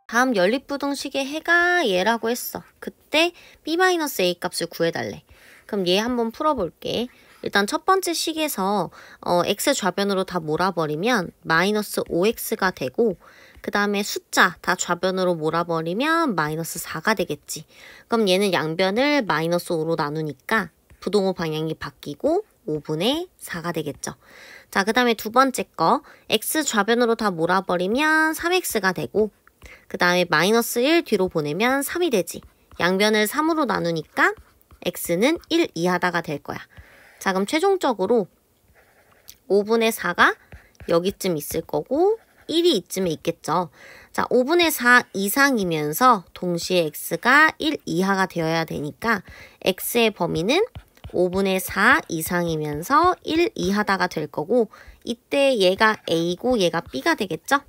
다음 연립부등식의 해가 얘라고 했어. 그때 b-a 값을 구해달래. 그럼 얘 한번 풀어볼게. 일단 첫 번째 식에서 x 좌변으로 다 몰아버리면 마이너스 5x가 되고 그 다음에 숫자 다 좌변으로 몰아버리면 마이너스 4가 되겠지. 그럼 얘는 양변을 마이너스 5로 나누니까 부동호 방향이 바뀌고 5분의 4가 되겠죠. 자, 그 다음에 두 번째 거 x 좌변으로 다 몰아버리면 3x가 되고 그 다음에 마이너스 1 뒤로 보내면 3이 되지. 양변을 3으로 나누니까 x는 1 이하다가 될 거야. 자, 그럼 최종적으로 5분의 4가 여기쯤 있을 거고 1이 이쯤에 있겠죠. 자, 5분의 4 이상이면서 동시에 x가 1 이하가 되어야 되니까 x의 범위는 5분의 4 이상이면서 1 이하다가 될 거고 이때 얘가 a고 얘가 b가 되겠죠.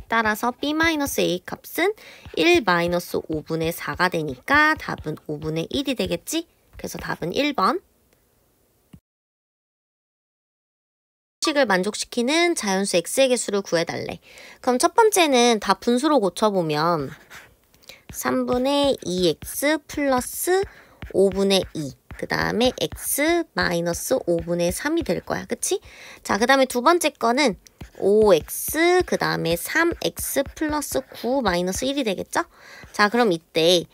따라서 b-a 값은 1-5분의 4가 되니까 답은 5분의 1이 되겠지? 그래서 답은 1번. 식을 만족시키는 자연수 x의 개수를 구해달래. 그럼 첫 번째는 다 분수로 고쳐보면 3분의 2x 플러스 5분의 2. 그 다음에 x 마이너스 5분의 3이 될 거야. 그치? 자, 그 다음에 두 번째 거는 5x 그 다음에 3x 플러스 9 마이너스 1이 되겠죠? 자, 그럼 이때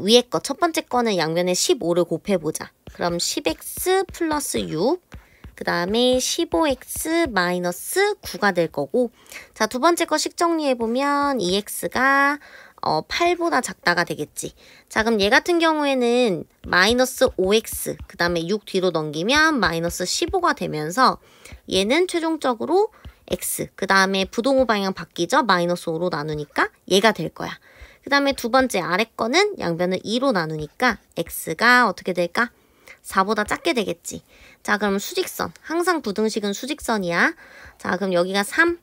위에 거 첫 번째 거는 양변에 15를 곱해보자. 그럼 10x 플러스 6 그 다음에 15x 마이너스 9가 될 거고 자, 두 번째 거 식 정리해보면 2x가 8보다 작다가 되겠지. 자, 그럼 얘 같은 경우에는 마이너스 5x 그 다음에 6 뒤로 넘기면 마이너스 15가 되면서 얘는 최종적으로 x 그 다음에 부동호 방향 바뀌죠. 마이너스 5로 나누니까 얘가 될 거야. 그 다음에 두 번째 아래 거는 양변을 2로 나누니까 x가 어떻게 될까? 4보다 작게 되겠지. 자, 그럼 수직선. 항상 부등식은 수직선이야. 자, 그럼 여기가 3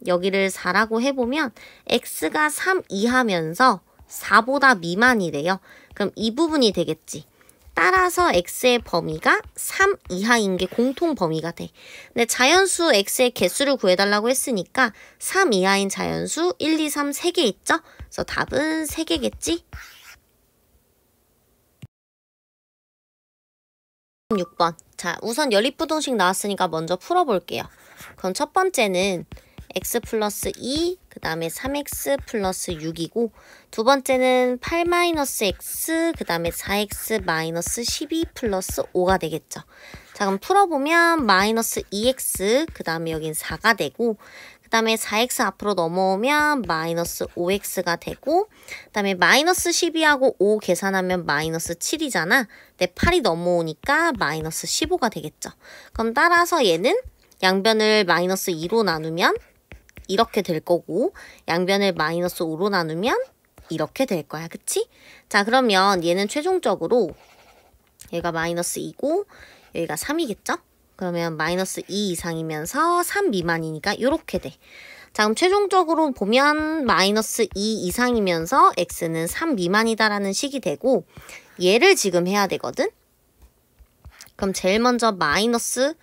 여기를 4라고 해보면 x가 3 이하면서 4보다 미만이래요. 그럼 이 부분이 되겠지. 따라서 x의 범위가 3 이하인 게 공통 범위가 돼. 근데 자연수 x의 개수를 구해달라고 했으니까 3 이하인 자연수 1, 2, 3, 3개 있죠? 그래서 답은 3개겠지? 6번. 자, 우선 연립부등식 나왔으니까 먼저 풀어볼게요. 그럼 첫 번째는 x 플러스 2, 그 다음에 3x 플러스 6이고 두 번째는 8-x, 그 다음에 4x 마이너스 12 플러스 5가 되겠죠. 자, 그럼 풀어보면 마이너스 2x, 그 다음에 여긴 4가 되고 그 다음에 4x 앞으로 넘어오면 마이너스 5x가 되고 그 다음에 마이너스 12하고 5 계산하면 마이너스 7이잖아. 근데 8이 넘어오니까 마이너스 15가 되겠죠. 그럼 따라서 얘는 양변을 마이너스 2로 나누면 이렇게 될 거고 양변을 마이너스 5로 나누면 이렇게 될 거야. 그치? 자, 그러면 얘는 최종적으로 얘가 마이너스 2고 여기가 3이겠죠? 그러면 마이너스 2 이상이면서 3 미만이니까 이렇게 돼. 자, 그럼 최종적으로 보면 마이너스 2 이상이면서 x는 3 미만이다라는 식이 되고 얘를 지금 해야 되거든? 그럼 제일 먼저 마이너스를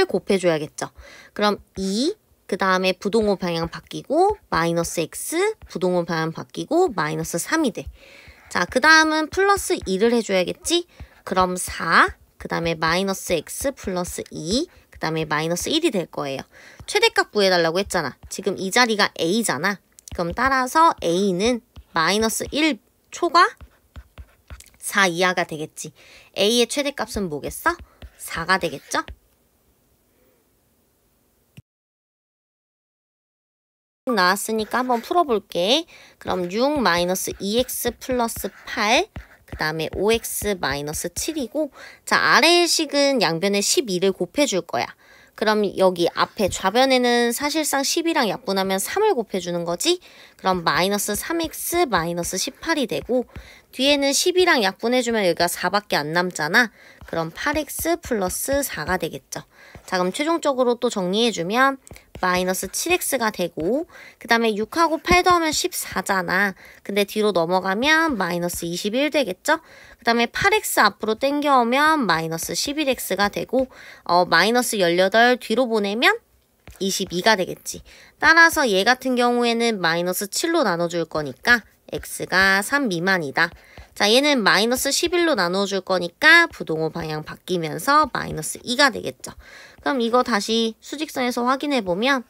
곱해줘야겠죠. 그럼 2 그 다음에 부동호 방향 바뀌고 마이너스 x 부동호 방향 바뀌고 마이너스 3이 돼. 자, 그 다음은 플러스 2를 해줘야겠지? 그럼 4 그 다음에 마이너스 x 플러스 2 그 다음에 마이너스 1이 될 거예요. 최대값 구해달라고 했잖아. 지금 이 자리가 a잖아. 그럼 따라서 a는 마이너스 1 초과 4 이하가 되겠지. a의 최대값은 뭐겠어? 4가 되겠죠? 나왔으니까 한번 풀어볼게. 그럼 6-2x 플러스 8 그 다음에 5x 마이너스 7이고 자, 아래의 식은 양변에 12를 곱해줄 거야. 그럼 여기 앞에 좌변에는 사실상 10이랑 약분하면 3을 곱해주는 거지? 그럼 마이너스 3x 마이너스 18이 되고 뒤에는 10이랑 약분해주면 여기가 4밖에 안 남잖아. 그럼 8x 플러스 4가 되겠죠. 자, 그럼 최종적으로 또 정리해주면 마이너스 7x가 되고 그 다음에 6하고 8 더하면 14잖아. 근데 뒤로 넘어가면 마이너스 21 되겠죠? 그 다음에 8x 앞으로 땡겨오면 마이너스 11x가 되고 마이너스 18 뒤로 보내면 22가 되겠지. 따라서 얘 같은 경우에는 마이너스 7로 나눠줄 거니까 x가 3 미만이다. 자, 얘는 마이너스 11로 나눠줄 거니까 부동호 방향 바뀌면서 마이너스 2가 되겠죠. 그럼 이거 다시 수직선에서 확인해보면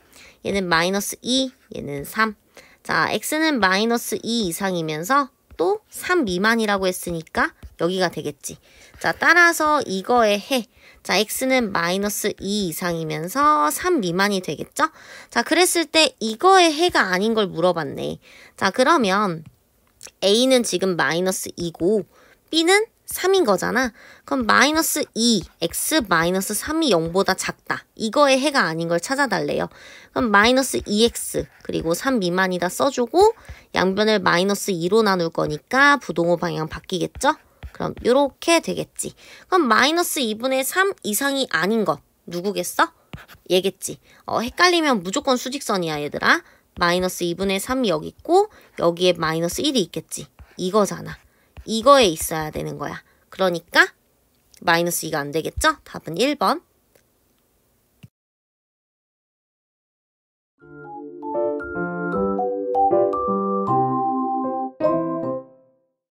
얘는 마이너스 2, 얘는 3. 자, x는 마이너스 2 이상이면서 또 3 미만이라고 했으니까 여기가 되겠지. 자, 따라서 이거의 해. 자, x는 마이너스 2 이상이면서 3 미만이 되겠죠? 자, 그랬을 때 이거의 해가 아닌 걸 물어봤네. 자, 그러면 a는 지금 마이너스 2고 b는 3인 거잖아. 그럼 마이너스 2, x 마이너스 3이 0보다 작다. 이거의 해가 아닌 걸 찾아달래요. 그럼 마이너스 2x 그리고 3 미만이다 써주고 양변을 마이너스 2로 나눌 거니까 부동호 방향 바뀌겠죠? 그럼 요렇게 되겠지. 그럼 마이너스 2분의 3 이상이 아닌 것 누구겠어? 얘겠지. 헷갈리면 무조건 수직선이야 얘들아. 마이너스 2분의 3이 여기 있고 여기에 마이너스 1이 있겠지. 이거잖아. 이거에 있어야 되는 거야. 그러니까 마이너스 2가 안 되겠죠? 답은 1번.